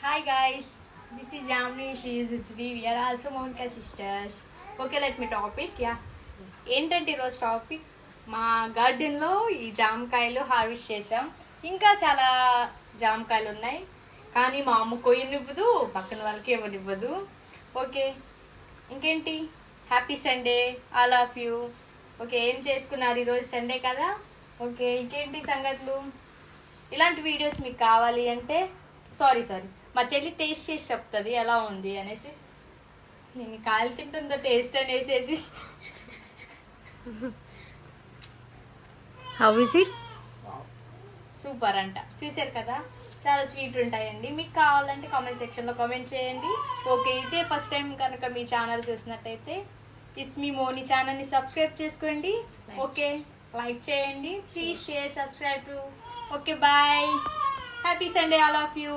Hi guys, this is Yamini, she is Ujvi. We are also Monica sisters. Okay, let me topic. Yeah. ఏంటంటే ఈరోజు topic మా గార్డెన్లో ఈ జామకాయలు harvest చేసాం. ఇంకా చాలా జామకాయలు ఉన్నాయి, కానీ మా అమ్మ కొయ్యనివ్వదు, పక్కన వాళ్ళకి ఎవరివ్వదు. ఓకే, ఇంకేంటి, happy Sunday all of you. Okay, ఏం చేసుకున్నారు ఈరోజు సండే కదా. ఓకే, ఇంకేంటి సంగతులు. ఇలాంటి వీడియోస్ మీకు కావాలి అంటే సారీ మా చెల్లి టేస్ట్ చేసి చెప్తుంది ఎలా ఉంది అనేసి. నేను కాయలు తింటుందో టేస్ట్ అనేసేసి. How is it? సూపర్ అంట, చూసారు కదా, చాలా స్వీట్ ఉంటాయండి. మీకు కావాలంటే కామెంట్ సెక్షన్లో కామెంట్ చేయండి. ఓకే, ఇదే ఫస్ట్ టైం కనుక మీ ఛానల్ చూసినట్టయితే ఇట్స్ మీ మోని ఛానల్ని సబ్స్క్రైబ్ చేసుకోండి. ఓకే, లైక్ చేయండి, please share, subscribe too. Okay, bye, happy Sunday all of you.